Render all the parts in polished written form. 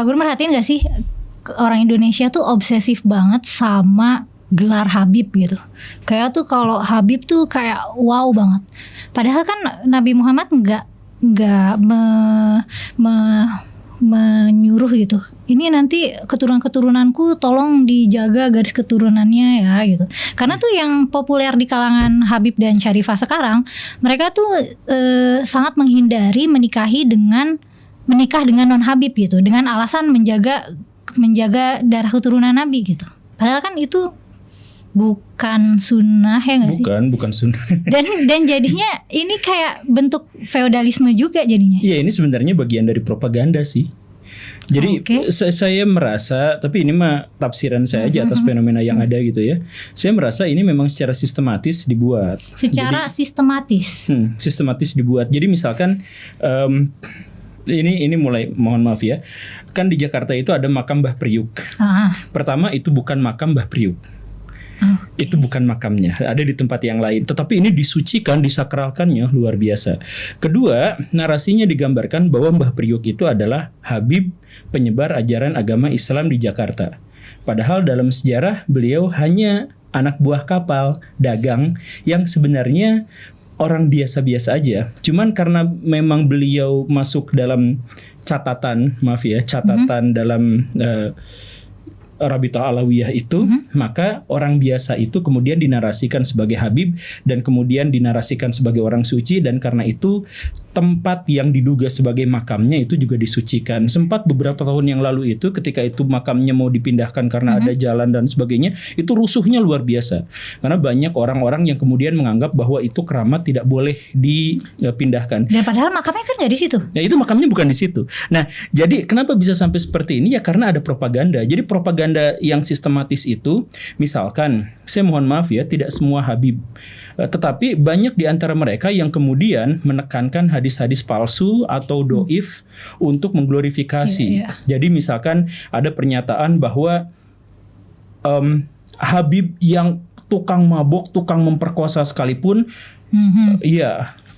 Gue merhatiin gak sih orang Indonesia tuh obsesif banget sama gelar Habib gitu. Kayak tuh kalau Habib tuh kayak wow banget. Padahal kan Nabi Muhammad nggak menyuruh gitu. Ini nanti keturunan-keturunanku tolong dijaga garis keturunannya ya gitu. Karena tuh yang populer di kalangan Habib dan Syarifah sekarang, mereka tuh sangat menghindari menikah dengan non Habib gitu, dengan alasan menjaga darah keturunan Nabi gitu. Padahal kan itu bukan sunnah ya nggak sih? Bukan sunnah. Dan jadinya ini kayak bentuk feodalisme juga jadinya. Iya, ini sebenarnya bagian dari propaganda sih. Jadi saya merasa, tapi ini mah tafsiran saya aja atas fenomena yang ada gitu ya. Saya merasa ini memang secara sistematis dibuat. Sistematis dibuat. Jadi misalkan ini mulai, mohon maaf ya, kan di Jakarta itu ada makam Mbah Priuk. Pertama itu bukan makam Mbah Priuk. Itu bukan makamnya, ada di tempat yang lain. Tetapi ini disucikan, disakralkannya luar biasa. Kedua, narasinya digambarkan bahwa Mbah Priuk itu adalah Habib penyebar ajaran agama Islam di Jakarta. Padahal dalam sejarah beliau hanya anak buah kapal dagang yang sebenarnya orang biasa-biasa aja. Cuman karena memang beliau masuk dalam catatan dalam Rabithah Alawiyah itu, maka orang biasa itu kemudian dinarasikan sebagai Habib dan kemudian dinarasikan sebagai orang suci, dan karena itu tempat yang diduga sebagai makamnya itu juga disucikan. Sempat beberapa tahun yang lalu itu ketika itu makamnya mau dipindahkan karena ada jalan dan sebagainya, itu rusuhnya luar biasa. Karena banyak orang-orang yang kemudian menganggap bahwa itu keramat tidak boleh dipindahkan. Dan padahal makamnya kan nggak di situ. Ya itu makamnya bukan di situ. Nah, jadi kenapa bisa sampai seperti ini? Ya karena ada propaganda. Jadi propaganda yang sistematis itu, misalkan, saya mohon maaf ya, tidak semua Habib, tetapi banyak di antara mereka yang kemudian menekankan hadis-hadis palsu atau doif untuk mengglorifikasi. Jadi misalkan ada pernyataan bahwa Habib yang tukang mabok, tukang memperkosa sekalipun,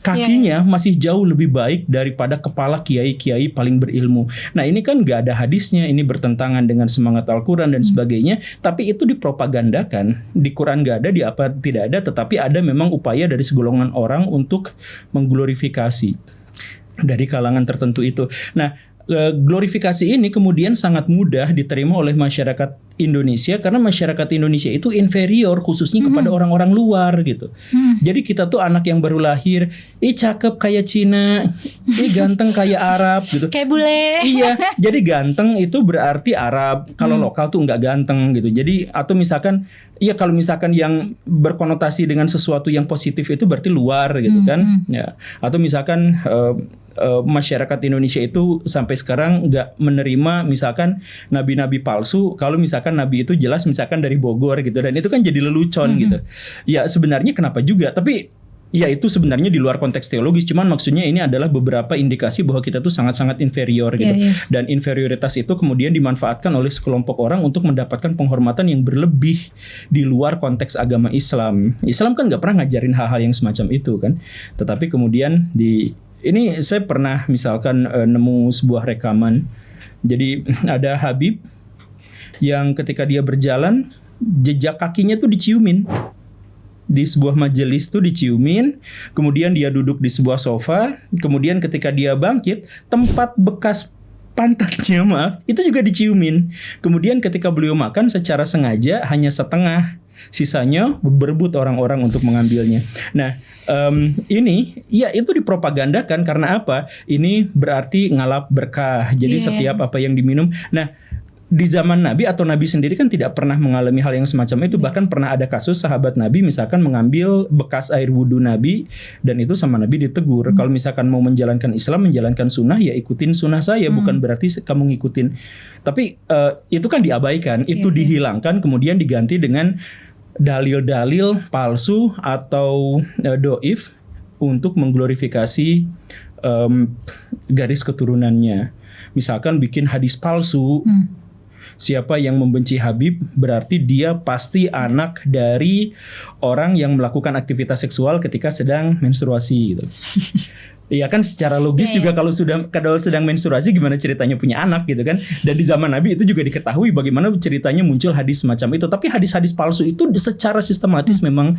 kakinya masih jauh lebih baik daripada kepala kiai-kiai paling berilmu. Nah ini kan gak ada hadisnya, ini bertentangan dengan semangat Al-Quran dan sebagainya. Tapi itu dipropagandakan. Di Quran gak ada, di apa tidak ada. Tetapi ada memang upaya dari segolongan orang untuk mengglorifikasi dari kalangan tertentu itu. Nah, glorifikasi ini kemudian sangat mudah diterima oleh masyarakat Indonesia karena masyarakat Indonesia itu inferior khususnya kepada orang-orang luar gitu. Jadi kita tuh anak yang baru lahir, cakep kayak Cina, ganteng kayak Arab gitu. Kayak bule. Iya, jadi ganteng itu berarti Arab. Kalau lokal tuh nggak ganteng gitu. Jadi atau misalkan, iya kalau misalkan yang berkonotasi dengan sesuatu yang positif itu berarti luar gitu kan. Ya. Atau misalkan masyarakat Indonesia itu sampai sekarang nggak menerima misalkan nabi-nabi palsu kalau misalkan nabi itu jelas misalkan dari Bogor gitu, dan itu kan jadi lelucon gitu. Ya sebenarnya kenapa juga, tapi ya itu sebenarnya di luar konteks teologis, cuman maksudnya ini adalah beberapa indikasi bahwa kita tuh sangat-sangat inferior gitu. Dan inferioritas itu kemudian dimanfaatkan oleh sekelompok orang untuk mendapatkan penghormatan yang berlebih di luar konteks agama Islam. Islam kan nggak pernah ngajarin hal-hal yang semacam itu kan. Tetapi kemudian ini saya pernah misalkan nemu sebuah rekaman. Jadi ada Habib yang ketika dia berjalan, jejak kakinya tuh diciumin. Di sebuah majelis tuh diciumin. Kemudian dia duduk di sebuah sofa. Kemudian ketika dia bangkit, tempat bekas pantatnya itu juga diciumin. Kemudian ketika beliau makan secara sengaja hanya setengah, sisanya berebut orang-orang untuk mengambilnya. Nah, ini ya itu dipropagandakan karena apa? Ini berarti ngalap berkah. Jadi setiap apa yang diminum. Nah, di zaman Nabi atau Nabi sendiri kan tidak pernah mengalami hal yang semacam itu. Bahkan pernah ada kasus sahabat Nabi misalkan mengambil bekas air wudhu Nabi, dan itu sama Nabi ditegur. Kalau misalkan mau menjalankan Islam, menjalankan sunnah, ya ikutin sunnah saya, bukan berarti kamu ngikutin. Tapi itu kan diabaikan, itu dihilangkan, kemudian diganti dengan dalil-dalil palsu atau doif untuk mengglorifikasi garis keturunannya. Misalkan bikin hadis palsu. Siapa yang membenci Habib berarti dia pasti anak dari orang yang melakukan aktivitas seksual ketika sedang menstruasi gitu. Iya kan secara logis juga kalau sedang menstruasi gimana ceritanya punya anak gitu kan. Dan di zaman Nabi itu juga diketahui bagaimana ceritanya muncul hadis semacam itu. Tapi hadis-hadis palsu itu secara sistematis memang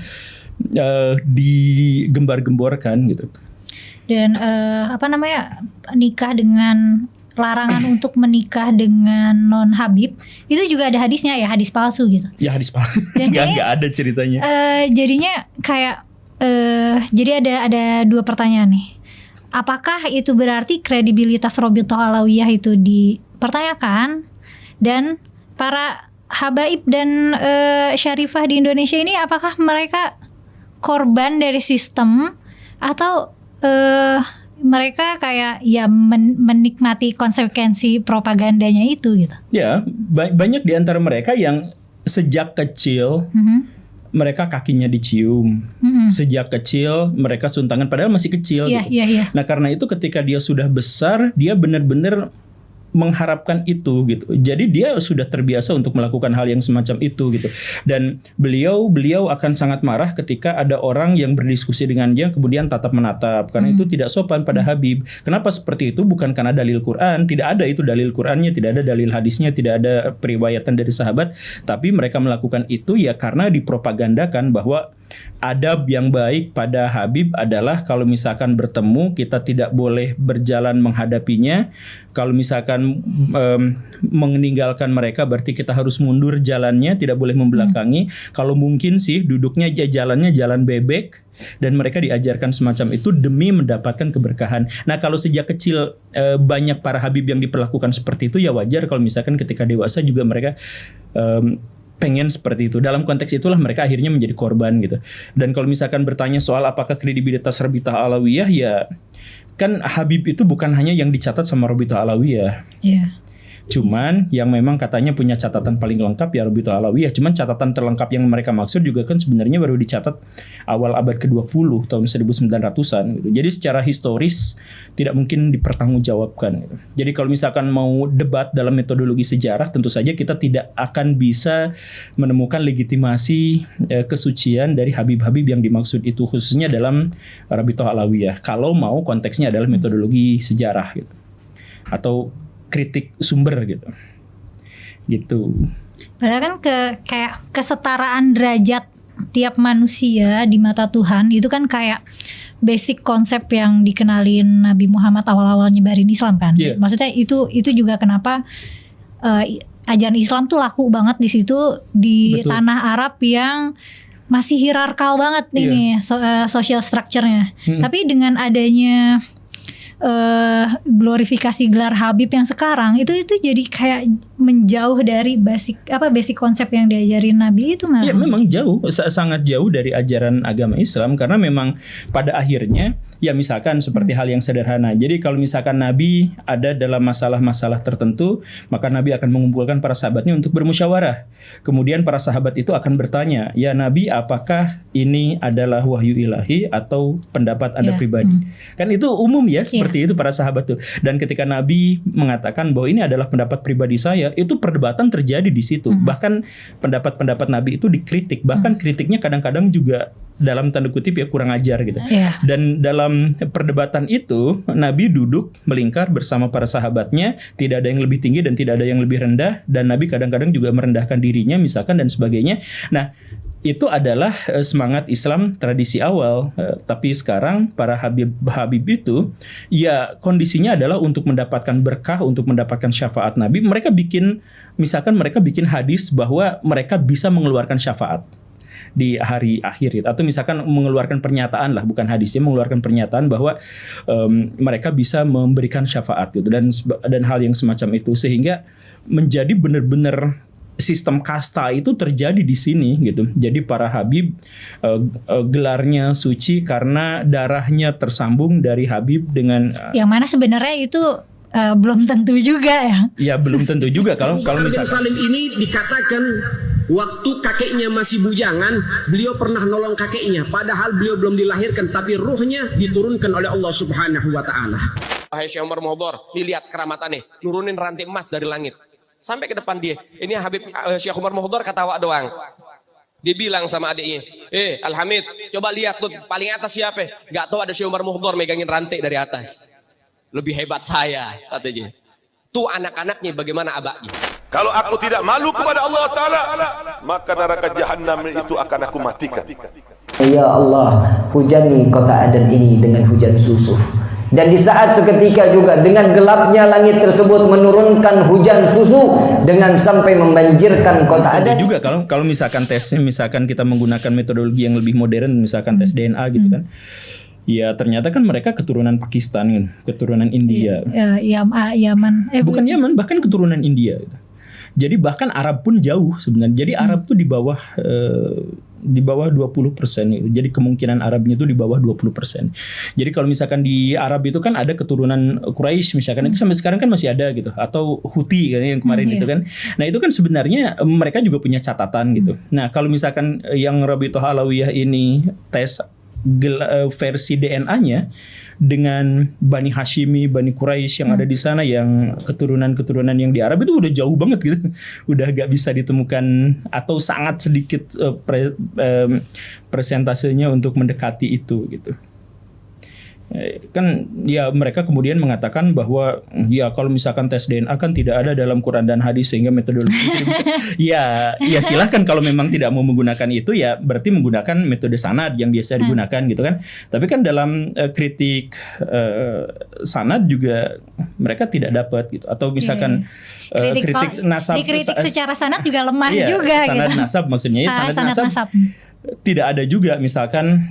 digembar-gemborkan gitu. Dan nikah dengan larangan untuk menikah dengan non Habib itu juga ada hadisnya ya, hadis palsu gitu. Ya hadis palsu. Nggak ada ceritanya. Jadinya kayak jadi ada dua pertanyaan nih. Apakah itu berarti kredibilitas Robitoh Alawiyah itu dipertanyakan, dan para habaib dan syarifah di Indonesia ini apakah mereka korban dari sistem atau mereka kayak ya menikmati konsekuensi propagandanya itu gitu? Ya, banyak di antara mereka yang sejak kecil mereka kakinya dicium. Sejak kecil mereka suntangan padahal masih kecil gitu. Iya. Nah, karena itu ketika dia sudah besar, dia benar-benar mengharapkan itu gitu. Jadi dia sudah terbiasa untuk melakukan hal yang semacam itu gitu. Dan beliau akan sangat marah ketika ada orang yang berdiskusi dengan dia kemudian tatap menatap, karena itu tidak sopan pada Habib. Kenapa seperti itu? Bukan karena dalil Quran, tidak ada itu dalil Qurannya, tidak ada dalil hadisnya, tidak ada periwayatan dari sahabat, tapi mereka melakukan itu ya karena dipropagandakan bahwa adab yang baik pada Habib adalah kalau misalkan bertemu kita tidak boleh berjalan menghadapinya. Kalau misalkan meninggalkan mereka berarti kita harus mundur jalannya, tidak boleh membelakangi. Kalau mungkin sih duduknya jalannya jalan bebek, dan mereka diajarkan semacam itu demi mendapatkan keberkahan. Nah, kalau sejak kecil banyak para Habib yang diperlakukan seperti itu, ya wajar kalau misalkan ketika dewasa juga mereka pengen seperti itu. Dalam konteks itulah mereka akhirnya menjadi korban gitu. Dan kalau misalkan bertanya soal apakah kredibilitas Robitoh Alawiyah, ya kan Habib itu bukan hanya yang dicatat sama Robitoh Alawiyah. Iya. Cuman yang memang katanya punya catatan paling lengkap ya Robitoh Alawiyah. Cuman catatan terlengkap yang mereka maksud juga kan sebenarnya baru dicatat awal abad ke-20 tahun 1900-an gitu. Jadi secara historis tidak mungkin dipertanggungjawabkan gitu. Jadi kalau misalkan mau debat dalam metodologi sejarah, tentu saja kita tidak akan bisa menemukan legitimasi kesucian dari Habib-Habib yang dimaksud itu, khususnya dalam Robitoh Alawiyah. Kalau mau konteksnya adalah metodologi sejarah gitu. Atau kritik sumber gitu. Padahal kan kayak kesetaraan derajat tiap manusia di mata Tuhan itu kan kayak basic konsep yang dikenalin Nabi Muhammad awal-awal nyebarin Islam kan. Yeah. Maksudnya itu juga kenapa ajaran Islam tuh laku banget di situ di Betul. tanah Arab yang masih hierarkal banget ini social structure-nya. Tapi dengan adanya glorifikasi gelar Habib yang sekarang itu jadi kayak menjauh dari basic konsep yang diajarin Nabi itu malah. Ya memang jauh, sangat jauh dari ajaran agama Islam, karena memang pada akhirnya ya misalkan seperti hal yang sederhana. Jadi kalau misalkan Nabi ada dalam masalah-masalah tertentu, maka Nabi akan mengumpulkan para sahabatnya untuk bermusyawarah. Kemudian para sahabat itu akan bertanya, ya Nabi, apakah ini adalah wahyu ilahi atau pendapat Anda pribadi? Kan itu umum ya, seperti itu para sahabat tuh. Dan ketika Nabi mengatakan bahwa ini adalah pendapat pribadi saya, itu perdebatan terjadi di situ. Bahkan pendapat-pendapat Nabi itu dikritik. Bahkan kritiknya kadang-kadang juga dalam tanda kutip ya kurang ajar gitu. Dan dalam perdebatan itu Nabi duduk melingkar bersama para sahabatnya, tidak ada yang lebih tinggi dan tidak ada yang lebih rendah, dan Nabi kadang-kadang juga merendahkan dirinya misalkan dan sebagainya. Nah, itu adalah semangat Islam tradisi awal. Tapi sekarang para Habib itu ya kondisinya adalah untuk mendapatkan berkah, untuk mendapatkan syafaat Nabi. Mereka bikin hadis bahwa mereka bisa mengeluarkan syafaat di hari akhir, atau misalkan mengeluarkan pernyataan lah, bukan hadisnya, mengeluarkan pernyataan bahwa mereka bisa memberikan syafaat gitu, dan hal yang semacam itu, sehingga menjadi benar-benar sistem kasta itu terjadi di sini gitu. Jadi para Habib gelarnya suci karena darahnya tersambung dari Habib dengan yang mana sebenarnya itu belum tentu juga ya. Ya belum tentu juga kalau misalkan Salim ini dikatakan waktu kakeknya masih bujangan, beliau pernah nolong kakeknya, padahal beliau belum dilahirkan, tapi ruhnya diturunkan oleh Allah Subhanahu wa taala. Wahai Syekh Umar Mohdhor, lihat keramatannya, nurunin rantai emas dari langit sampai ke depan dia. Ini Habib Syekh Umar Mohdhor kata awak doang. Dia bilang sama adiknya, Al-Hamid, coba lihat tuh paling atas siapa? Gak tahu ada Syekh Umar Mukhdar megangin rantai dari atas. Lebih hebat saya, katanya. Tuh anak-anaknya bagaimana abaknya. Kalau aku tidak malu kepada Allah Ta'ala, maka neraka jahanam itu akan aku matikan. Ya Allah, hujani kota Aden ini dengan hujan susu. Dan di saat seketika juga dengan gelapnya langit tersebut menurunkan hujan susu dengan sampai membanjirkan kota Aden. Juga kalau misalkan tesnya, misalkan kita menggunakan metodologi yang lebih modern, misalkan tes DNA gitu kan. Ya ternyata kan mereka keturunan Pakistan kan, keturunan India. Yaman. Bukan Yaman, bahkan keturunan India gitu. Jadi bahkan Arab pun jauh sebenarnya. Jadi Arab tuh di bawah 20% gitu. Jadi kemungkinan Arabnya itu di bawah 20%. Jadi kalau misalkan di Arab itu kan ada keturunan Quraisy misalkan, itu sampai sekarang kan masih ada gitu, atau Houthi kan yang kemarin itu kan. Nah, itu kan sebenarnya mereka juga punya catatan gitu. Nah, kalau misalkan yang Rabithah Alawiyah ini tes versi DNA-nya dengan Bani Hashimi, Bani Quraisy yang ada di sana, yang keturunan-keturunan yang di Arab itu udah jauh banget gitu. Udah gak bisa ditemukan atau sangat sedikit persentasenya untuk mendekati itu gitu. Kan ya mereka kemudian mengatakan bahwa ya kalau misalkan tes DNA kan tidak ada dalam Quran dan hadis sehingga metodologi itu bisa. ya silahkan kalau memang tidak mau menggunakan itu ya berarti menggunakan metode sanad yang biasa digunakan gitu kan. Tapi kan dalam kritik sanad juga mereka tidak dapat gitu, atau misalkan kritik nasab, dikritik secara sanad juga lemah juga sanad gitu. Nasab maksudnya ya sanad nasab. Tidak ada juga misalkan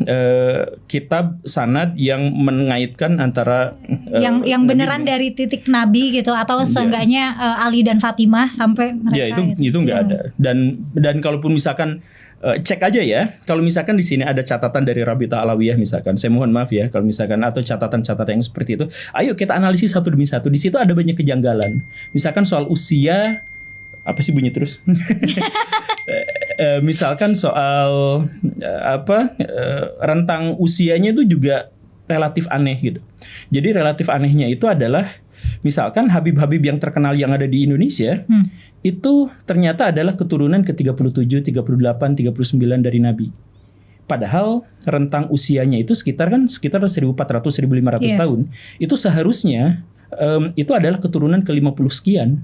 kitab sanad yang mengaitkan antara yang beneran dari titik Nabi gitu, atau seenggaknya Ali dan Fatimah sampai mereka. Ya itu nggak ada. Dan kalaupun misalkan cek aja ya, kalau misalkan di sini ada catatan dari Rabithah Alawiyah misalkan, saya mohon maaf ya kalau misalkan atau catatan-catatan yang seperti itu, ayo kita analisis satu demi satu. Di situ ada banyak kejanggalan. Misalkan soal usia, apa sih bunyi terus? Misalkan soal rentang usianya itu juga relatif aneh gitu. Jadi relatif anehnya itu adalah misalkan Habib-habib yang terkenal yang ada di Indonesia itu ternyata adalah keturunan ke-37, 38, 39 dari Nabi. Padahal rentang usianya itu sekitar 1.400-1.500 tahun. Itu seharusnya itu adalah keturunan ke-50 sekian.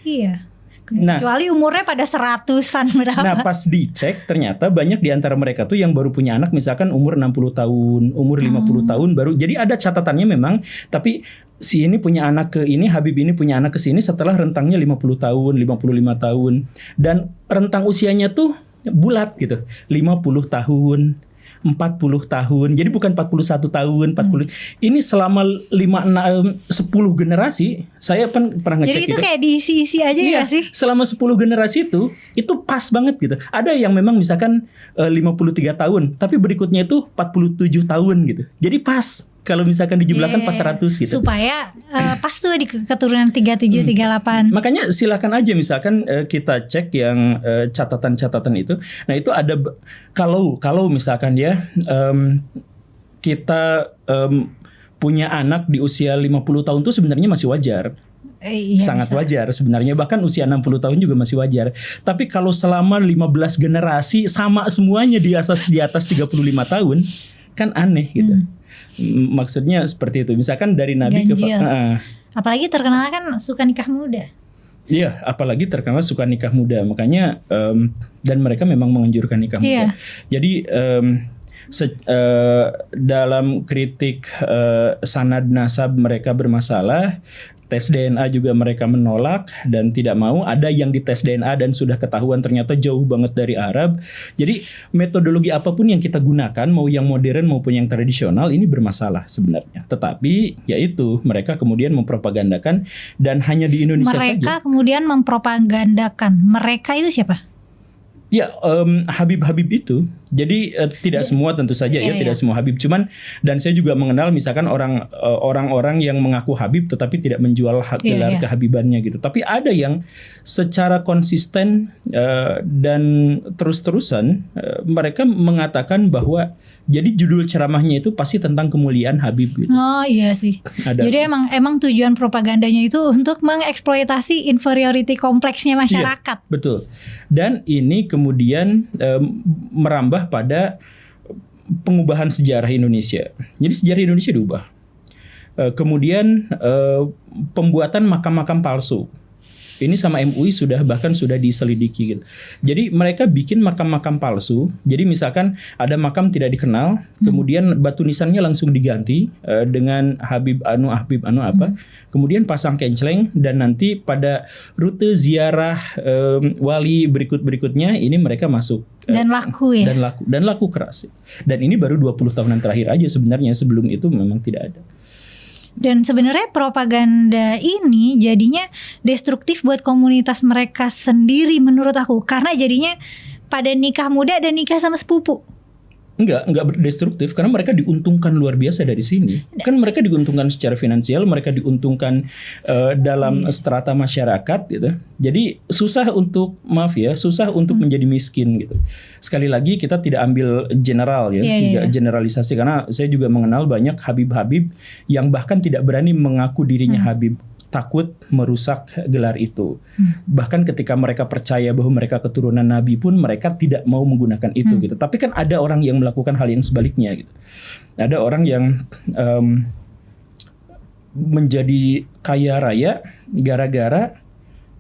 Iya. Kecuali umurnya pada 100-an berapa. Nah pas dicek ternyata banyak di antara mereka tuh yang baru punya anak misalkan umur 60 tahun, umur 50 tahun baru. Jadi ada catatannya memang, tapi si ini punya anak ke ini, Habib ini punya anak ke sini setelah rentangnya 50 tahun, 55 tahun. Dan rentang usianya tuh bulat gitu, 50 tahun, 40 tahun. Jadi bukan 41 tahun, 40. Ini selama 10 generasi saya pernah ngecek. Jadi itu kayak diisi-isi aja ya sih? Selama 10 generasi itu pas banget gitu. Ada yang memang misalkan 53 tahun, tapi berikutnya itu 47 tahun gitu. Jadi pas. Kalau misalkan dijumlahkan pas 100 gitu. Supaya pas tuh di keturunan 37, 38. Makanya silakan aja misalkan kita cek yang catatan-catatan itu. Nah itu ada kalau misalkan ya kita punya anak di usia 50 tahun tuh sebenarnya masih wajar. Sangat wajar sebenarnya, bahkan usia 60 tahun juga masih wajar. Tapi kalau selama 15 generasi sama semuanya di atas 35 tahun kan aneh gitu. Maksudnya seperti itu. Misalkan dari Nabi ganjil. Apalagi terkenal kan suka nikah muda. Iya, apalagi terkenal suka nikah muda. Makanya dan mereka memang menganjurkan nikah muda. Jadi dalam kritik sanad nasab mereka bermasalah. Tes DNA juga mereka menolak dan tidak mau. Ada yang dites DNA dan sudah ketahuan ternyata jauh banget dari Arab. Jadi metodologi apapun yang kita gunakan, mau yang modern maupun yang tradisional, ini bermasalah sebenarnya. Tetapi yaitu mereka kemudian mempropagandakan, dan hanya di Indonesia saja. Mereka kemudian mempropagandakan. Mereka itu siapa? Ya Habib-habib itu. Jadi tidak semua tentu saja ya, tidak semua Habib. Cuman dan saya juga mengenal misalkan orang-orang yang mengaku Habib tetapi tidak menjual gelar kehabibannya gitu. Tapi ada yang secara konsisten dan terus-terusan mereka mengatakan bahwa jadi judul ceramahnya itu pasti tentang kemuliaan Habib gitu. Oh iya sih. Jadi emang tujuan propagandanya itu untuk mengeksploitasi inferiority kompleksnya masyarakat. Iya, betul. Dan ini kemudian merambah pada pengubahan sejarah Indonesia. Jadi sejarah Indonesia diubah. Kemudian pembuatan makam-makam palsu. Ini sama MUI bahkan sudah diselidiki gitu. Jadi mereka bikin makam-makam palsu. Jadi misalkan ada makam tidak dikenal, kemudian batu nisannya langsung diganti dengan Habib anu apa. Kemudian pasang kenceleng dan nanti pada rute ziarah wali berikutnya ini mereka masuk. Dan laku ya. Dan laku keras. Dan ini baru 20 tahunan terakhir aja sebenarnya, sebelum itu memang tidak ada. Dan sebenarnya propaganda ini jadinya destruktif buat komunitas mereka sendiri menurut aku. Karena jadinya pada nikah muda dan nikah sama sepupu. Enggak destruktif karena mereka diuntungkan luar biasa dari sini. Kan mereka diuntungkan secara finansial, mereka diuntungkan dalam strata masyarakat gitu. Jadi susah untuk menjadi miskin gitu. Sekali lagi kita tidak ambil general tidak generalisasi karena saya juga mengenal banyak Habib-Habib yang bahkan tidak berani mengaku dirinya Habib. Takut merusak gelar itu. Bahkan ketika mereka percaya bahwa mereka keturunan Nabi pun mereka tidak mau menggunakan itu gitu. Tapi kan ada orang yang melakukan hal yang sebaliknya gitu. Ada orang yang menjadi kaya raya gara-gara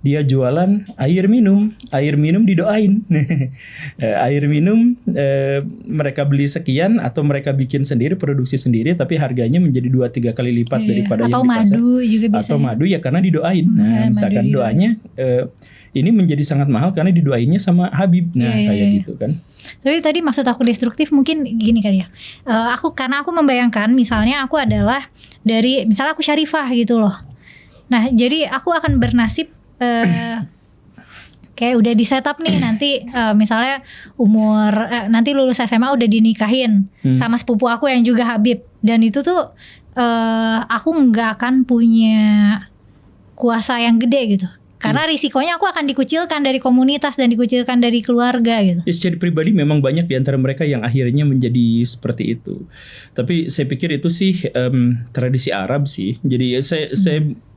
dia jualan air minum didoain. Air minum mereka beli sekian atau mereka bikin sendiri, produksi sendiri, tapi harganya menjadi 2-3 kali lipat daripada atau yang di pasar. Atau madu juga biasanya. Atau madu ya karena didoain. Nah misalkan doanya ini menjadi sangat mahal karena didoainnya sama Habib. Nah kayak gitu kan. Tapi tadi maksud aku destruktif mungkin gini kali ya. Karena aku membayangkan misalnya aku adalah misalnya aku Syarifah gitu loh. Nah jadi aku akan bernasib kayak udah di setup nih nanti misalnya umur nanti lulus SMA udah dinikahin sama sepupu aku yang juga Habib, dan itu tuh aku nggak akan punya kuasa yang gede gitu karena risikonya aku akan dikucilkan dari komunitas dan dikucilkan dari keluarga gitu. Ya, secara pribadi memang banyak di antara mereka yang akhirnya menjadi seperti itu. Tapi saya pikir itu sih tradisi Arab sih. Jadi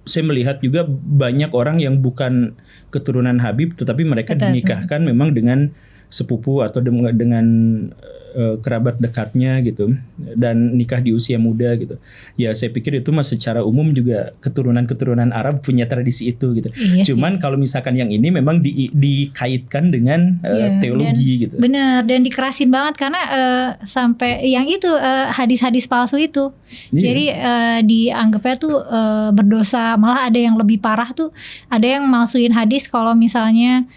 saya melihat juga banyak orang yang bukan keturunan Habib tetapi mereka dinikahkan memang dengan sepupu atau dengan kerabat dekatnya gitu, dan nikah di usia muda gitu. Ya saya pikir itu secara umum juga keturunan Arab punya tradisi itu gitu. Iya Cuman kalau misalkan yang ini memang dikaitkan dengan teologi gitu. Benar, dan dikerasin banget karena sampai yang itu hadis-hadis palsu itu. Jadi dianggapnya tuh berdosa, malah ada yang lebih parah tuh, ada yang malsuin hadis kalau misalnya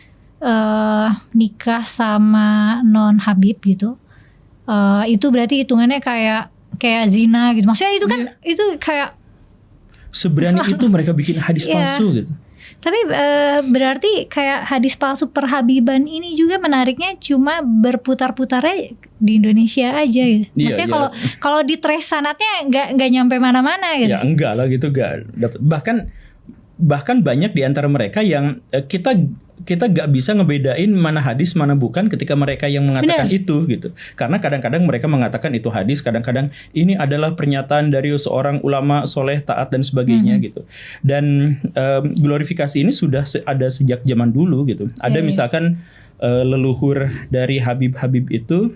nikah sama non Habib gitu. Itu berarti hitungannya kayak zina gitu. Maksudnya itu kan itu kayak seberani itu mereka bikin hadis palsu gitu. Tapi berarti kayak hadis palsu perhabiban ini juga menariknya cuma berputar-putarnya di Indonesia aja gitu. Maksudnya kalau di trace sanatnya nggak nyampe mana-mana gitu. Ya enggak lah gitu, enggak dapat. Bahkan banyak di antara mereka yang kita gak bisa ngebedain mana hadis mana bukan ketika mereka yang mengatakan itu gitu. Karena kadang-kadang mereka mengatakan itu hadis, kadang-kadang ini adalah pernyataan dari seorang ulama soleh, taat dan sebagainya gitu. Dan glorifikasi ini sudah ada sejak zaman dulu gitu. Ada misalkan leluhur dari Habib-Habib itu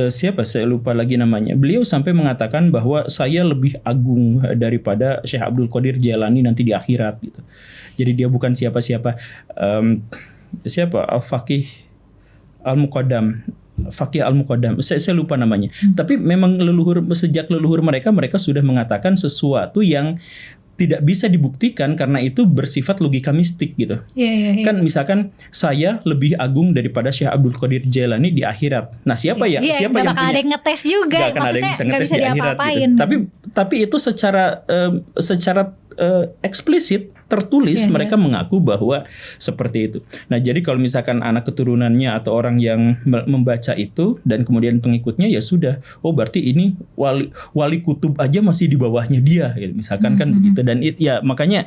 siapa saya lupa lagi namanya. Beliau sampai mengatakan bahwa saya lebih agung daripada Syekh Abdul Qadir Jailani nanti di akhirat gitu. Jadi dia bukan siapa-siapa. Siapa? Al-Faqih Al-Muqaddam. Faqih Al-Muqaddam. Saya lupa namanya. Tapi memang sejak leluhur mereka sudah mengatakan sesuatu yang tidak bisa dibuktikan karena itu bersifat logika mistik gitu. Kan misalkan saya lebih agung daripada Syekh Abdul Qadir Jailani di akhirat. Nah siapa yang yang punya? Ada yang ngetes juga. Maksudnya nggak bisa diapa-apain. Gitu. Tapi itu secara eksplisit tertulis mereka mengaku bahwa seperti itu. Nah, jadi kalau misalkan anak keturunannya atau orang yang membaca itu dan kemudian pengikutnya, ya sudah, oh berarti ini wali kutub aja masih di bawahnya dia, gitu. Misalkan kan begitu. Dan ya makanya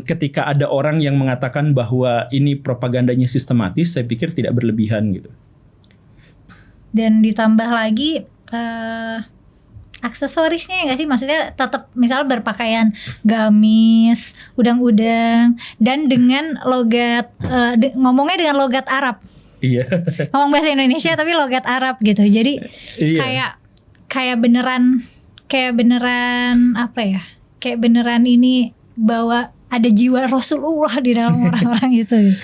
ketika ada orang yang mengatakan bahwa ini propagandanya sistematis, saya pikir tidak berlebihan gitu. Dan ditambah lagi aksesorisnya nggak sih, maksudnya tetap misalnya berpakaian gamis, udang-udang, dan dengan logat ngomongnya dengan logat Arab. Iya. Ngomong bahasa Indonesia tapi logat Arab gitu. Jadi kayak beneran apa ya? Kayak beneran ini bahwa ada jiwa Rasulullah di dalam orang-orang itu.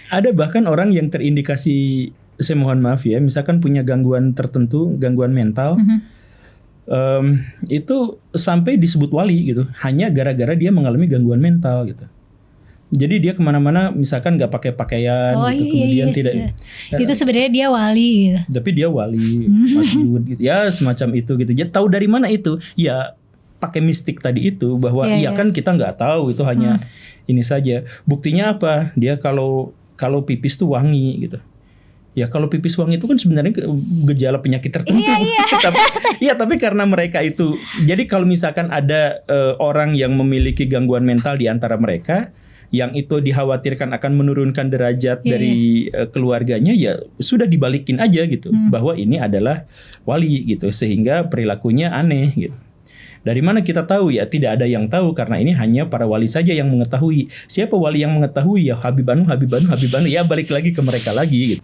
Ada bahkan orang yang terindikasi, saya mohon maaf ya, misalkan punya gangguan tertentu, gangguan mental. Itu sampai disebut wali gitu, hanya gara-gara dia mengalami gangguan mental gitu. Jadi dia kemana-mana misalkan nggak pakai pakaian gitu, kemudian tidak. Itu sebenarnya dia wali gitu. Tapi dia wali, maksud gitu, ya semacam itu gitu. Jadi tahu dari mana itu? Ya pakai mistik tadi itu, bahwa kan kita nggak tahu, itu hanya ini saja. Buktinya apa? Dia kalau pipis tuh wangi gitu. Ya kalau pipis wangi itu kan sebenarnya gejala penyakit tertentu. Tapi karena mereka itu, jadi kalau misalkan ada orang yang memiliki gangguan mental di antara mereka, yang itu dikhawatirkan akan menurunkan derajat dari keluarganya, ya sudah dibalikin aja gitu, bahwa ini adalah wali gitu, sehingga perilakunya aneh gitu. Dari mana kita tahu? Ya tidak ada yang tahu, karena ini hanya para wali saja yang mengetahui. Siapa wali yang mengetahui? Ya Habibanu, ya balik lagi ke mereka lagi gitu.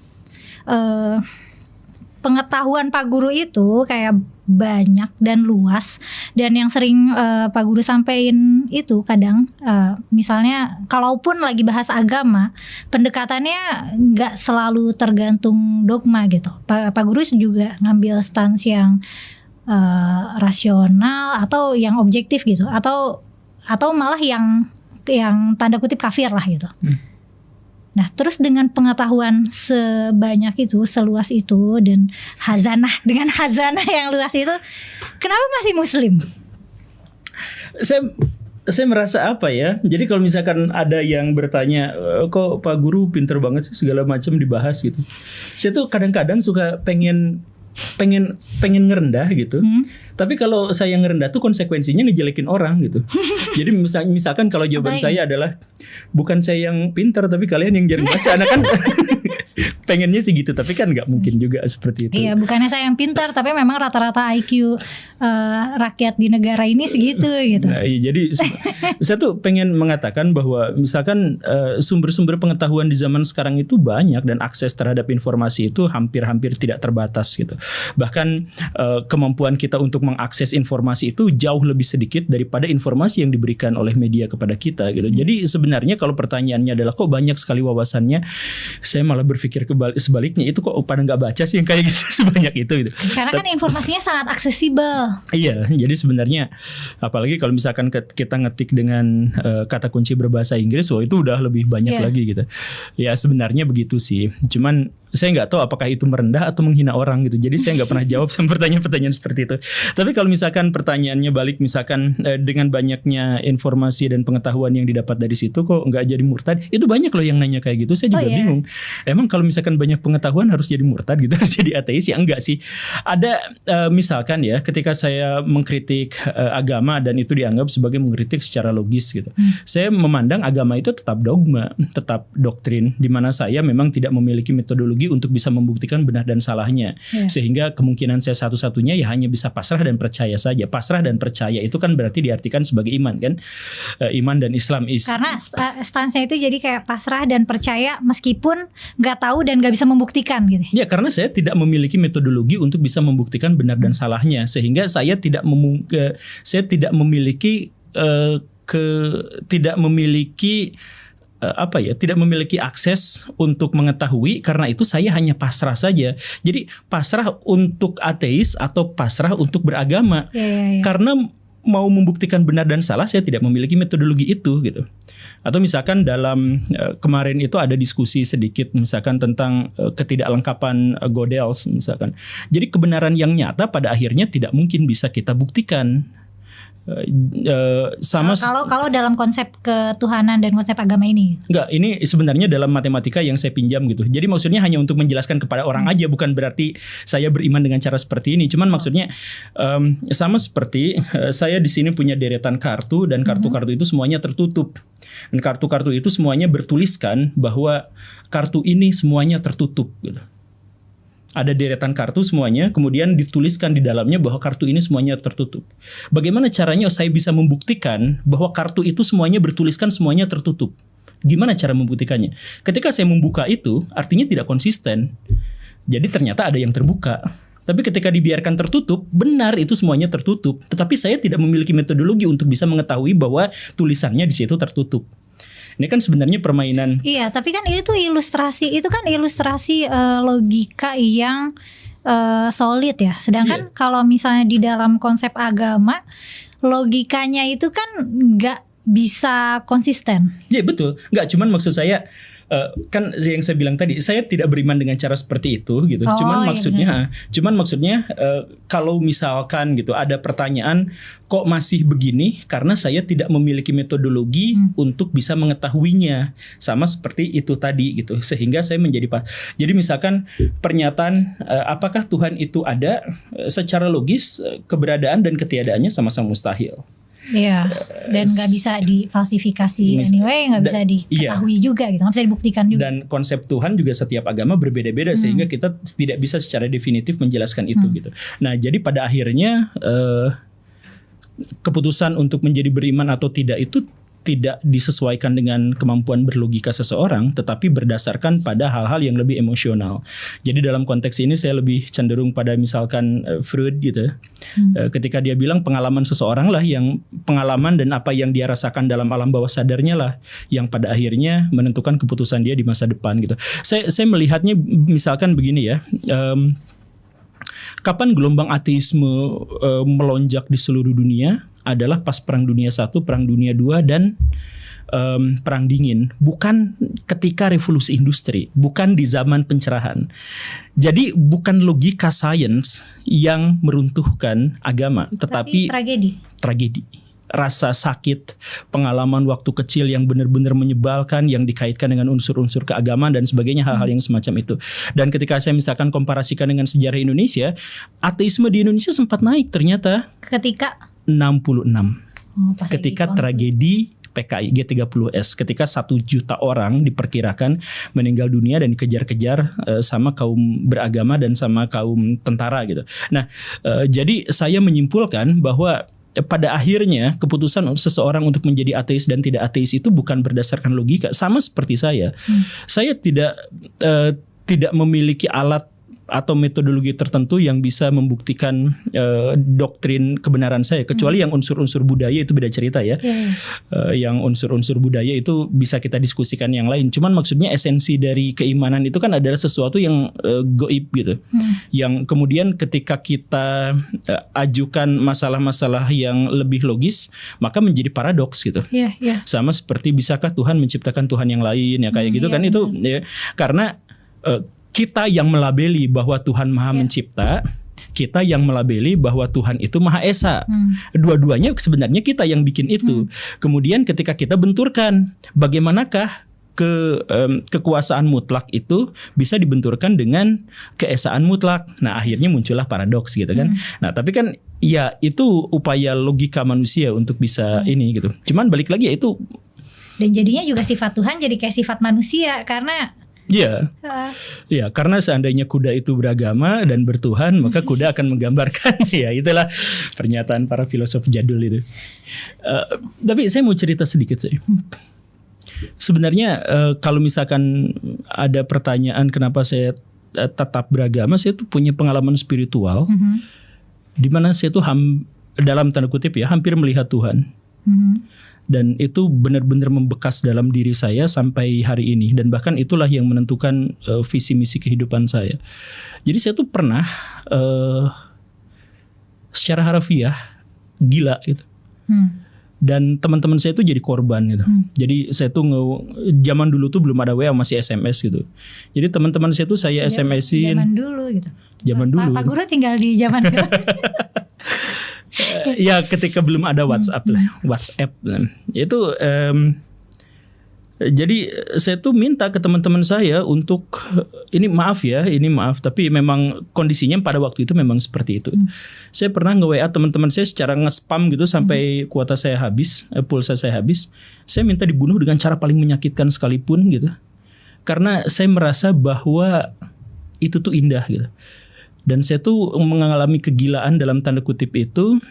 Pengetahuan Pak Guru itu kayak banyak dan luas, dan yang sering Pak Guru sampaikan itu kadang misalnya kalaupun lagi bahas agama, pendekatannya nggak selalu tergantung dogma gitu. Pak Guru juga ngambil stance yang rasional atau yang objektif gitu, atau malah yang tanda kutip kafir lah gitu. Nah, terus dengan pengetahuan sebanyak itu, seluas itu, dan dengan hazanah yang luas itu, kenapa masih Muslim? Saya merasa apa ya? Jadi kalau misalkan ada yang bertanya, kok Pak Guru pinter banget sih, segala macam dibahas gitu. Saya tuh kadang-kadang suka pengen ngerendah gitu. Tapi kalau saya ngerendah tuh konsekuensinya ngejelekin orang gitu. Jadi misalkan kalau jawaban saya adalah bukan saya yang pintar tapi kalian yang jarang baca, nah kan pengennya sih gitu, tapi kan nggak mungkin juga seperti itu. Iya, bukannya saya yang pintar, tapi memang rata-rata IQ rakyat di negara ini segitu gitu. Nah, iya, jadi saya tuh pengen mengatakan bahwa misalkan sumber-sumber pengetahuan di zaman sekarang itu banyak, dan akses terhadap informasi itu hampir-hampir tidak terbatas gitu. Bahkan kemampuan kita untuk mengakses informasi itu jauh lebih sedikit daripada informasi yang diberikan oleh media kepada kita gitu. Jadi sebenarnya kalau pertanyaannya adalah kok banyak sekali wawasannya, saya malah berpikir sebaliknya, itu kok pada nggak baca sih yang kayak gitu sebanyak itu gitu. Karena kan informasinya sangat aksesibel. Iya, jadi sebenarnya apalagi kalau misalkan kita ngetik dengan kata kunci berbahasa Inggris, itu udah lebih banyak lagi gitu. Ya sebenarnya begitu sih. Cuman saya nggak tahu apakah itu merendah atau menghina orang gitu. Jadi saya nggak pernah jawab sama pertanyaan-pertanyaan seperti itu. Tapi kalau misalkan pertanyaannya balik, misalkan dengan banyaknya informasi dan pengetahuan yang didapat dari situ kok nggak jadi murtad? Itu banyak loh yang nanya kayak gitu. Saya juga bingung. Emang kalau misalkan banyak pengetahuan harus jadi murtad gitu, harus jadi ateis? Ya enggak sih. Ada misalkan ya, ketika saya mengkritik agama dan itu dianggap sebagai mengkritik secara logis gitu. Saya memandang agama itu tetap dogma, tetap doktrin, di mana saya memang tidak memiliki metodologi untuk bisa membuktikan benar dan salahnya. Sehingga kemungkinan saya satu-satunya ya hanya bisa pasrah dan percaya saja. Pasrah dan percaya itu kan berarti diartikan sebagai iman kan. Iman dan Islam karena stance-nya itu jadi kayak pasrah dan percaya meskipun gak tahu dan gak bisa membuktikan gitu. Ya karena saya tidak memiliki metodologi untuk bisa membuktikan benar dan salahnya. Sehingga saya tidak memiliki tidak memiliki akses untuk mengetahui. Karena itu saya hanya pasrah saja. Jadi pasrah untuk ateis atau pasrah untuk beragama. Karena mau membuktikan benar dan salah saya tidak memiliki metodologi itu gitu. Atau misalkan dalam kemarin itu ada diskusi sedikit misalkan tentang ketidaklengkapan Gödels misalkan. Jadi kebenaran yang nyata pada akhirnya tidak mungkin bisa kita buktikan. Sama kalau dalam konsep ketuhanan dan konsep agama ini. Enggak, ini sebenarnya dalam matematika yang saya pinjam gitu. Jadi maksudnya hanya untuk menjelaskan kepada orang aja, bukan berarti saya beriman dengan cara seperti ini. Cuman maksudnya sama seperti saya di sini punya deretan kartu dan kartu-kartu itu semuanya tertutup. Dan kartu-kartu itu semuanya bertuliskan bahwa kartu ini semuanya tertutup gitu. Ada deretan kartu semuanya, kemudian dituliskan di dalamnya bahwa kartu ini semuanya tertutup. Bagaimana caranya saya bisa membuktikan bahwa kartu itu semuanya bertuliskan semuanya tertutup? Gimana cara membuktikannya? Ketika saya membuka itu, artinya tidak konsisten. Jadi ternyata ada yang terbuka. Tapi ketika dibiarkan tertutup, benar itu semuanya tertutup. Tetapi saya tidak memiliki metodologi untuk bisa mengetahui bahwa tulisannya di situ tertutup. Ini kan sebenarnya permainan. Iya, tapi kan itu ilustrasi logika yang solid ya. Sedangkan kalau misalnya di dalam konsep agama, logikanya itu kan nggak bisa konsisten. Iya betul, nggak, cuman maksud saya kan yang saya bilang tadi, saya tidak beriman dengan cara seperti itu gitu. Cuman maksudnya kalau misalkan gitu ada pertanyaan kok masih begini, karena saya tidak memiliki metodologi untuk bisa mengetahuinya, sama seperti itu tadi gitu, sehingga saya menjadi jadi misalkan pernyataan apakah Tuhan itu ada, secara logis keberadaan dan ketiadaannya sama-sama mustahil. Iya, dan nggak bisa difalsifikasi anyway, nggak bisa diketahui juga gitu, nggak bisa dibuktikan juga. Dan konsep Tuhan juga setiap agama berbeda-beda sehingga kita tidak bisa secara definitif menjelaskan itu gitu. Nah, jadi pada akhirnya keputusan untuk menjadi beriman atau tidak itu tidak disesuaikan dengan kemampuan berlogika seseorang, tetapi berdasarkan pada hal-hal yang lebih emosional. Jadi dalam konteks ini saya lebih cenderung pada misalkan Freud gitu. Ketika dia bilang pengalaman seseorang lah, yang pengalaman dan apa yang dia rasakan dalam alam bawah sadarnya lah yang pada akhirnya menentukan keputusan dia di masa depan gitu. Saya melihatnya misalkan begini ya. Kapan gelombang ateisme melonjak di seluruh dunia adalah pas Perang Dunia I, Perang Dunia II, dan Perang Dingin. Bukan ketika revolusi industri, bukan di zaman pencerahan. Jadi bukan logika sains yang meruntuhkan agama, tetapi tragedi. Rasa sakit, pengalaman waktu kecil yang benar-benar menyebalkan, yang dikaitkan dengan unsur-unsur keagamaan dan sebagainya, hal-hal yang semacam itu. Dan ketika saya misalkan komparasikan dengan sejarah Indonesia, ateisme di Indonesia sempat naik ternyata ketika 66. Ketika tragedi PKI G30S, ketika 1 juta orang diperkirakan meninggal dunia dan dikejar-kejar sama kaum beragama dan sama kaum tentara gitu. Nah, jadi saya menyimpulkan bahwa pada akhirnya keputusan seseorang untuk menjadi ateis dan tidak ateis itu bukan berdasarkan logika. Sama seperti saya. Saya tidak memiliki alat atau metodologi tertentu yang bisa membuktikan doktrin kebenaran saya, kecuali yang unsur-unsur budaya itu beda cerita ya. Yang unsur-unsur budaya itu bisa kita diskusikan yang lain. Cuman maksudnya esensi dari keimanan itu kan adalah sesuatu yang goib gitu. Yang kemudian ketika kita ajukan masalah-masalah yang lebih logis, maka menjadi paradoks gitu. Sama seperti bisakah Tuhan menciptakan Tuhan yang lain ya kayak gitu kan. Itu ya, karena kita yang melabeli bahwa Tuhan Maha Mencipta, kita yang melabeli bahwa Tuhan itu Maha Esa. Dua-duanya sebenarnya kita yang bikin itu. Kemudian ketika kita benturkan, bagaimanakah kekuasaan mutlak itu bisa dibenturkan dengan keesaan mutlak. Nah, akhirnya muncullah paradoks gitu kan. Nah, tapi kan ya itu upaya logika manusia untuk bisa ini gitu. Cuman balik lagi ya itu. Dan jadinya juga sifat Tuhan jadi kayak sifat manusia karena ya, karena seandainya kuda itu beragama dan bertuhan, maka kuda akan menggambarkan. Ya, itulah pernyataan para filosof jadul itu. Tapi saya mau cerita sedikit sih. Sebenarnya kalau misalkan ada pertanyaan kenapa saya tetap beragama, saya tuh punya pengalaman spiritual, di mana saya tuh dalam tanda kutip ya hampir melihat Tuhan. Dan itu benar-benar membekas dalam diri saya sampai hari ini. Dan bahkan itulah yang menentukan visi misi kehidupan saya. Jadi saya tuh pernah secara harfiah gila gitu. Dan teman-teman saya tuh jadi korban gitu. Jadi saya tuh zaman dulu tuh belum ada WA, masih SMS gitu. Jadi teman-teman saya tuh saya SMS-in. Zaman dulu gitu. Zaman dulu. Pak Guru tinggal di zaman Ya ketika belum ada WhatsApp lah, WhatsApp itu jadi saya tuh minta ke teman-teman saya untuk ini maaf tapi memang kondisinya pada waktu itu memang seperti itu. Saya pernah nge-WA teman-teman saya secara nge-spam gitu sampai kuota saya habis, pulsa saya habis. Saya minta dibunuh dengan cara paling menyakitkan sekalipun gitu. Karena saya merasa bahwa itu tuh indah gitu. Dan saya tuh mengalami kegilaan dalam tanda kutip itu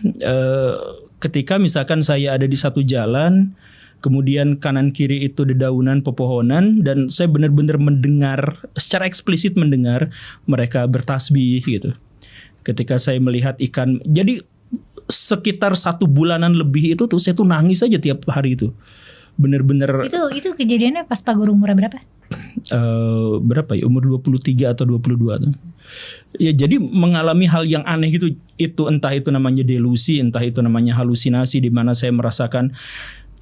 ketika misalkan saya ada di satu jalan, kemudian kanan kiri itu dedaunan pepohonan, dan saya benar-benar mendengar secara eksplisit mendengar mereka bertasbih gitu. Ketika saya melihat ikan, jadi sekitar 1 bulanan lebih itu tuh saya tuh nangis aja tiap hari itu. Bener-bener. Itu kejadiannya pas Pak Guru umur berapa? Berapa ya, umur 23 atau 22 tuh. Ya jadi mengalami hal yang aneh gitu. Itu entah itu namanya delusi, entah itu namanya halusinasi, di mana saya merasakan.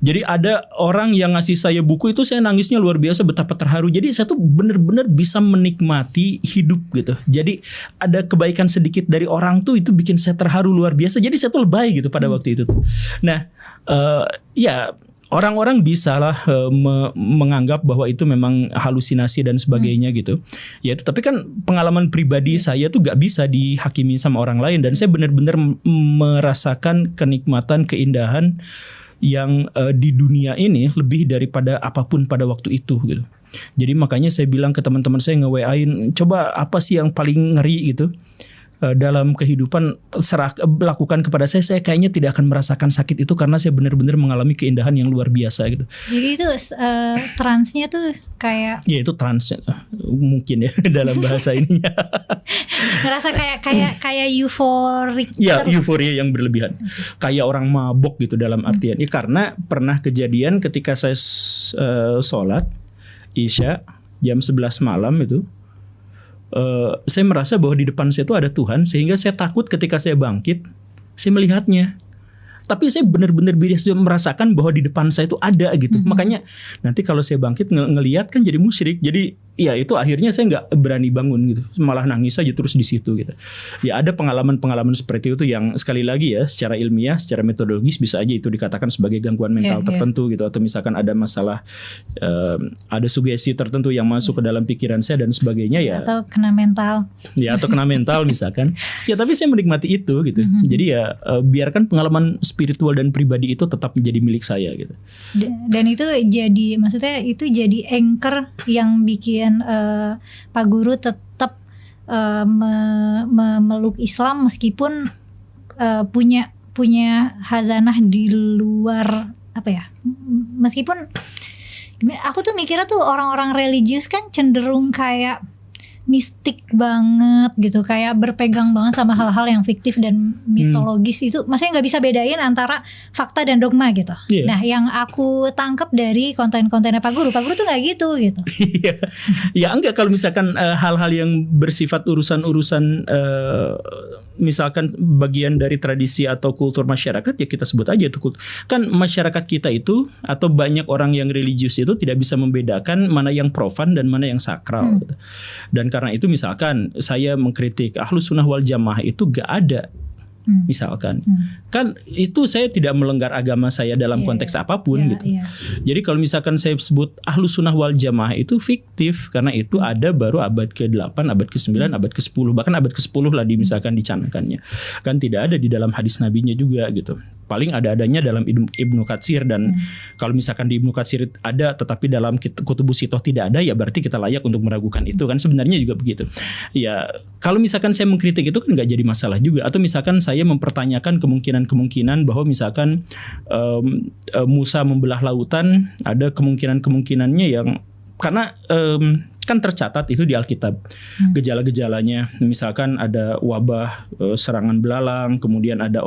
Jadi ada orang yang ngasih saya buku itu, saya nangisnya luar biasa, betapa terharu. Jadi saya tuh benar-benar bisa menikmati hidup gitu. Jadi ada kebaikan sedikit dari orang tuh itu bikin saya terharu luar biasa. Jadi saya tuh lebay gitu pada waktu itu. Nah, ya orang-orang bisa lah menganggap bahwa itu memang halusinasi dan sebagainya gitu. Ya itu, tapi kan pengalaman pribadi saya tuh gak bisa dihakimi sama orang lain, dan saya benar-benar merasakan kenikmatan, keindahan yang di dunia ini lebih daripada apapun pada waktu itu gitu. Jadi makanya saya bilang ke teman-teman saya, nge-WA-in, coba apa sih yang paling ngeri gitu dalam kehidupan, lakukan kepada saya kayaknya tidak akan merasakan sakit itu, karena saya benar-benar mengalami keindahan yang luar biasa gitu. Jadi itu transnya tuh kayak, ya itu trans mungkin ya dalam bahasa ininya. ngerasa kayak euforik. Ya, euforia yang berlebihan. Kayak orang mabok gitu dalam artian. Ya, karena pernah kejadian ketika saya sholat Isya jam 11 malam itu, saya merasa bahwa di depan saya itu ada Tuhan, sehingga saya takut ketika saya bangkit, saya melihatnya. Tapi saya benar-benar bisa merasakan bahwa di depan saya itu ada gitu. Makanya nanti kalau saya bangkit ngelihat kan jadi musyrik. Jadi ya itu akhirnya saya nggak berani bangun gitu. Malah nangis aja terus di situ gitu. Ya ada pengalaman-pengalaman seperti itu yang sekali lagi ya secara ilmiah, secara metodologis bisa aja itu dikatakan sebagai gangguan mental tertentu gitu. Atau misalkan ada masalah, ada sugesti tertentu yang masuk ke dalam pikiran saya dan sebagainya ya. Atau kena mental. Ya atau kena mental misalkan. Ya tapi saya menikmati itu gitu. Jadi ya biarkan pengalaman spiritual dan pribadi itu tetap menjadi milik saya gitu. Dan itu jadi, maksudnya itu jadi anchor yang bikin Pak Guru tetap memeluk Islam meskipun punya hazanah di luar, apa ya? Meskipun aku tuh mikirnya tuh orang-orang religius kan cenderung kayak mistik banget gitu, kayak berpegang banget sama hal-hal yang fiktif dan mitologis. Itu maksudnya nggak bisa bedain antara fakta dan dogma gitu. Nah yang aku tangkap dari konten-kontennya Pak Guru tuh nggak gitu. Ya enggak, kalau misalkan hal-hal yang bersifat urusan-urusan misalkan bagian dari tradisi atau kultur masyarakat, ya kita sebut aja itu kultur. Kan masyarakat kita itu atau banyak orang yang religius itu tidak bisa membedakan mana yang profan dan mana yang sakral gitu. Dan karena itu misalkan saya mengkritik Ahlus Sunnah wal Jamaah itu gak ada. Misalkan kan itu saya tidak melanggar agama saya dalam konteks apapun gitu. Jadi kalau misalkan saya sebut Ahlus Sunnah wal Jamaah itu fiktif, karena itu ada baru abad ke-8, abad ke-9, abad ke-10, bahkan abad ke-10 lah misalkan dicanangkannya. Kan tidak ada di dalam hadis nabinya juga gitu. Paling ada-adanya dalam Ibnu Katsir, dan kalau misalkan di Ibnu Katsir ada tetapi dalam Kutubus Sitoh tidak ada, ya berarti kita layak untuk meragukan itu kan, sebenarnya juga begitu. Ya kalau misalkan saya mengkritik itu kan nggak jadi masalah juga. Atau misalkan saya mempertanyakan kemungkinan-kemungkinan bahwa misalkan Musa membelah lautan, ada kemungkinannya yang karena kan tercatat itu di Alkitab gejala-gejalanya, misalkan ada wabah, serangan belalang, kemudian ada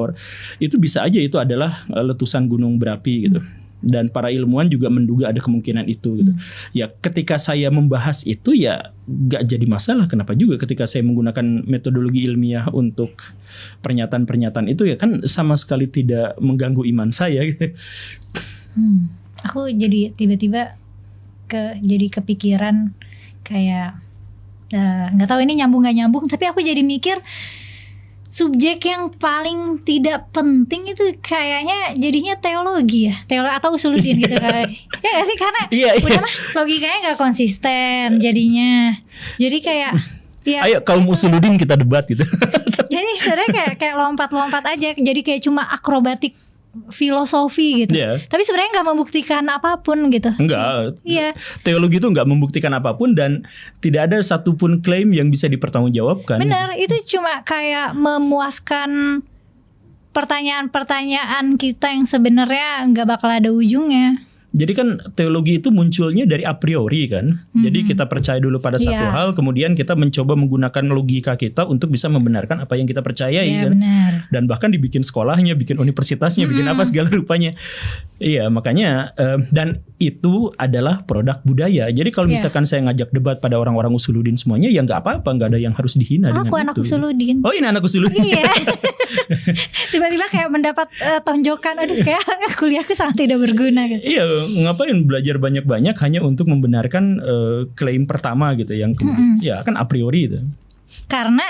itu bisa aja itu adalah letusan gunung berapi gitu. Dan para ilmuwan juga menduga ada kemungkinan itu gitu. Ya ketika saya membahas itu ya gak jadi masalah. Kenapa juga ketika saya menggunakan metodologi ilmiah untuk pernyataan-pernyataan itu, ya kan sama sekali tidak mengganggu iman saya gitu. Aku jadi tiba-tiba jadi kepikiran kayak nggak tahu ini nyambung nggak nyambung, tapi aku jadi mikir subjek yang paling tidak penting itu kayaknya jadinya teologi ya, teologi atau usuluddin gitu kan. Ya gak sih, karena udah mah logikanya gak konsisten jadinya. Jadi kayak ya, ayo kaum usuluddin kita debat gitu. Jadi sebenarnya kayak lompat-lompat aja, jadi kayak cuma akrobatik filosofi gitu. Tapi sebenarnya nggak membuktikan apapun gitu. Enggak. Iya. Teologi itu nggak membuktikan apapun dan tidak ada satupun klaim yang bisa dipertanggungjawabkan. Benar, itu cuma kayak memuaskan pertanyaan-pertanyaan kita yang sebenarnya nggak bakal ada ujungnya. Jadi kan teologi itu munculnya dari a priori kan. Jadi kita percaya dulu pada satu hal, kemudian kita mencoba menggunakan logika kita untuk bisa membenarkan apa yang kita percayai kan. Benar. Dan bahkan dibikin sekolahnya, bikin universitasnya, bikin apa segala rupanya. Iya, makanya dan itu adalah produk budaya. Jadi kalau misalkan saya ngajak debat pada orang-orang usuluddin semuanya, ya nggak apa-apa, nggak ada yang harus dihina dengan itu. Aku anak usuluddin. Oh, ini anak usuluddin. Iya. Tiba-tiba kayak mendapat tonjokan, aduh kayak kuliahku sangat tidak berguna gitu. Iya, ngapain belajar banyak-banyak hanya untuk membenarkan klaim pertama gitu yang ya kan a priori itu. Karena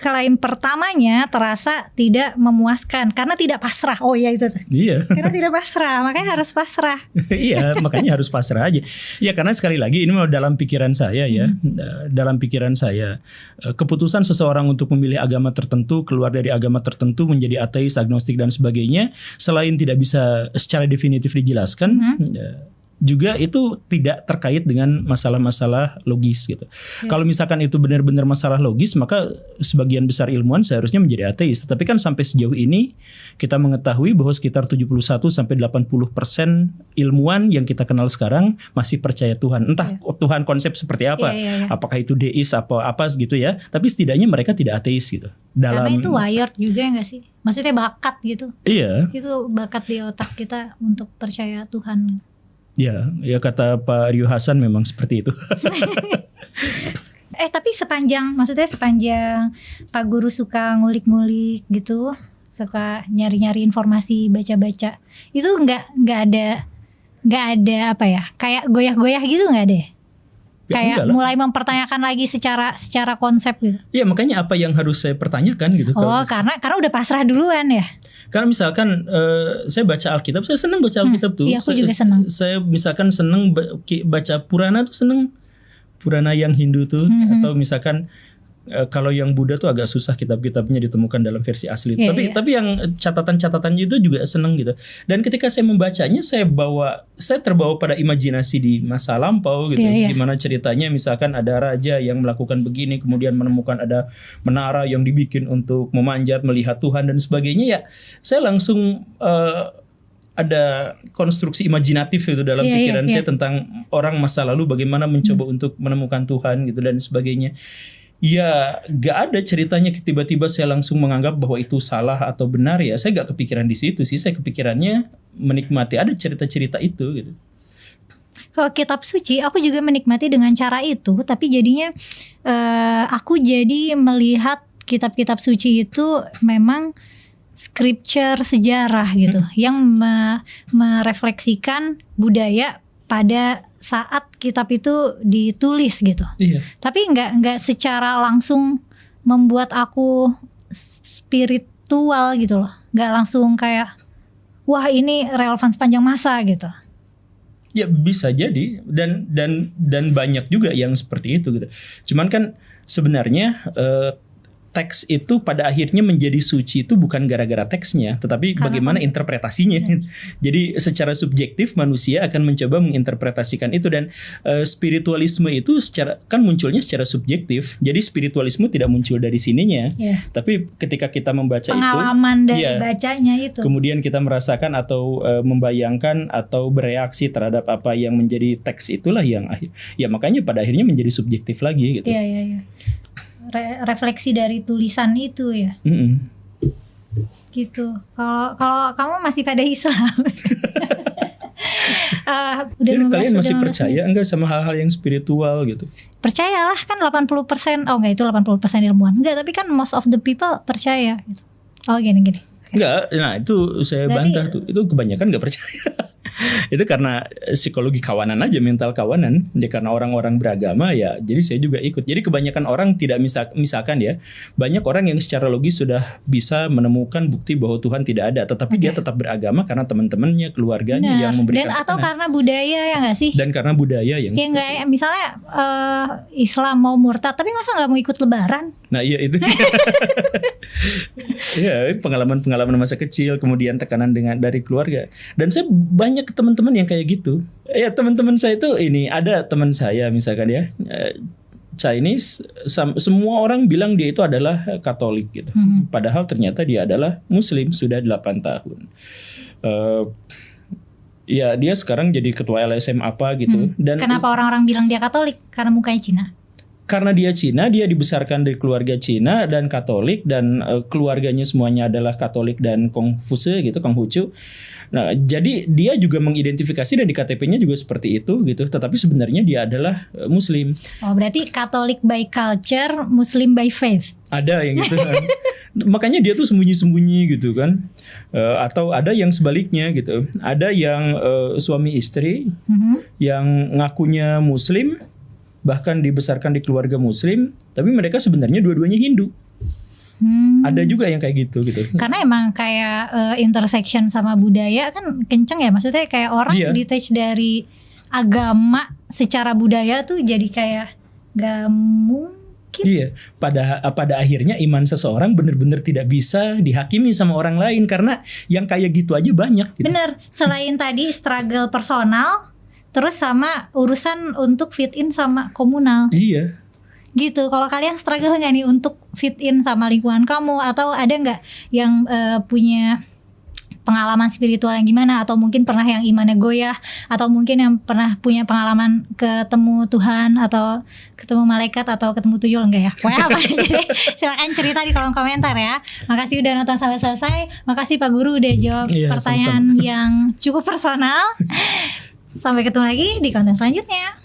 klaim pertamanya terasa tidak memuaskan karena tidak pasrah. Oh ya itu. Iya. Karena tidak pasrah, makanya harus pasrah. Iya, makanya harus pasrah aja. Ya karena sekali lagi ini dalam pikiran saya ya, dalam pikiran saya keputusan seseorang untuk memilih agama tertentu, keluar dari agama tertentu menjadi ateis, agnostik dan sebagainya, selain tidak bisa secara definitif dijelaskan, juga itu tidak terkait dengan masalah-masalah logis gitu. Kalau misalkan itu benar-benar masalah logis, maka sebagian besar ilmuwan seharusnya menjadi ateis. Tapi kan sampai sejauh ini kita mengetahui bahwa sekitar 71-80% ilmuwan yang kita kenal sekarang masih percaya Tuhan. Entah Tuhan konsep seperti apa, apakah itu deis apa gitu ya. Tapi setidaknya mereka tidak ateis gitu. Karena itu wired juga nggak sih? Maksudnya bakat gitu. Iya. Itu bakat di otak kita untuk percaya Tuhan. Ya kata Pak Rio Hasan memang seperti itu. Tapi sepanjang Pak Guru suka ngulik-ngulik gitu, suka nyari-nyari informasi, baca-baca, itu nggak ada apa ya, kayak goyah-goyah gitu nggak ada? Kayak mulai mempertanyakan lagi secara konsep gitu. Iya, makanya apa yang harus saya pertanyakan gitu. Karena udah pasrah duluan ya. Karena misalkan saya baca Alkitab, saya senang baca Alkitab tuh. Iya, aku juga senang. Saya misalkan senang baca Purana tuh, senang Purana yang Hindu tuh, atau misalkan kalau yang Buddha tuh agak susah kitab-kitabnya ditemukan dalam versi asli. Tapi yang catatan-catatannya itu juga seneng gitu. Dan ketika saya membacanya, saya terbawa pada imajinasi di masa lampau gitu. Gimana ceritanya misalkan ada raja yang melakukan begini, kemudian menemukan ada menara yang dibikin untuk memanjat melihat Tuhan dan sebagainya. Ya, saya langsung ada konstruksi imajinatif itu dalam pikiran saya tentang orang masa lalu bagaimana mencoba untuk menemukan Tuhan gitu dan sebagainya. Ya gak ada ceritanya tiba-tiba saya langsung menganggap bahwa itu salah atau benar ya. Saya gak kepikiran di situ sih. Saya kepikirannya menikmati ada cerita-cerita itu gitu. Kalau kitab suci aku juga menikmati dengan cara itu. Tapi jadinya aku jadi melihat kitab-kitab suci itu memang scripture sejarah gitu. Yang merefleksikan budaya pada saat kitab itu ditulis gitu. Tapi nggak secara langsung membuat aku spiritual gitu loh. Nggak langsung kayak wah ini relevan sepanjang masa gitu. Ya bisa jadi dan banyak juga yang seperti itu gitu. Cuman kan sebenarnya teks itu pada akhirnya menjadi suci itu bukan gara-gara teksnya, tetapi bagaimana interpretasinya. Jadi secara subjektif manusia akan mencoba menginterpretasikan itu dan spiritualisme itu kan munculnya secara subjektif. Jadi spiritualisme tidak muncul dari sininya, tapi ketika kita membaca pengalaman dari bacanya itu, kemudian kita merasakan atau membayangkan atau bereaksi terhadap apa yang menjadi teks itulah yang ya makanya pada akhirnya menjadi subjektif lagi gitu. Iya. Refleksi dari tulisan itu ya. Gitu. Kalau kamu masih pada Islam. Kalian masih percaya enggak sama hal-hal yang spiritual gitu? Percayalah, kan 80%. Oh enggak, itu 80% ilmuwan. Enggak, tapi kan most of the people percaya gitu. Oh gini. Enggak, nah itu saya bantah tuh. Itu kebanyakan enggak percaya. Itu karena psikologi kawanan aja, mental kawanan. Ya karena orang-orang beragama ya, jadi saya juga ikut. Jadi kebanyakan orang tidak misalkan ya, banyak orang yang secara logis sudah bisa menemukan bukti bahwa Tuhan tidak ada, tetapi dia tetap beragama karena teman-temannya, keluarganya yang memberikan. Dan atau karena budaya ya nggak sih? Dan karena budaya yang. Ya nggak, misalnya Islam mau murtad, tapi masa nggak mau ikut Lebaran? Nah iya itu. Ya pengalaman masa kecil, kemudian tekanan dari keluarga. Dan saya banyak teman-teman yang kayak gitu. Ya teman-teman saya itu ini, ada teman saya misalkan ya, Chinese, semua orang bilang dia itu adalah Katolik gitu. Padahal ternyata dia adalah Muslim sudah 8 tahun. Ya dia sekarang jadi ketua LSM apa gitu. Dan kenapa orang-orang bilang dia Katolik? Karena mukanya Cina. Karena dia Cina, dia dibesarkan dari keluarga Cina dan Katolik, dan keluarganya semuanya adalah Katolik dan Konghucu gitu, Konghucu. Nah, jadi dia juga mengidentifikasi dan di KTP-nya juga seperti itu gitu. Tetapi sebenarnya dia adalah Muslim. Oh, berarti Katolik by culture, Muslim by faith. Ada yang gitu kan. Makanya dia tuh sembunyi-sembunyi gitu kan. Atau ada yang sebaliknya gitu. Ada yang suami istri yang ngakunya Muslim, bahkan dibesarkan di keluarga Muslim, tapi mereka sebenarnya dua-duanya Hindu. Ada juga yang kayak gitu. Karena emang kayak intersection sama budaya kan kenceng ya, maksudnya kayak orang detach dari agama secara budaya tuh jadi kayak gak mungkin. Iya, pada akhirnya iman seseorang benar-benar tidak bisa dihakimi sama orang lain karena yang kayak gitu aja banyak. Gitu. Bener, selain tadi struggle personal, terus sama urusan untuk fit in sama komunal. Iya. Gitu. Kalau kalian struggle nggak nih untuk fit in sama lingkungan kamu, atau ada nggak yang punya pengalaman spiritual yang gimana, atau mungkin pernah yang imannya goyah, atau mungkin yang pernah punya pengalaman ketemu Tuhan atau ketemu malaikat atau ketemu tuyul, enggak ya? Pokoknya apa aja deh. Silakan cerita di kolom komentar ya. Makasih udah nonton sampai selesai. Makasih Pak Guru udah jawab pertanyaan yang cukup personal. Sampai ketemu lagi di konten selanjutnya.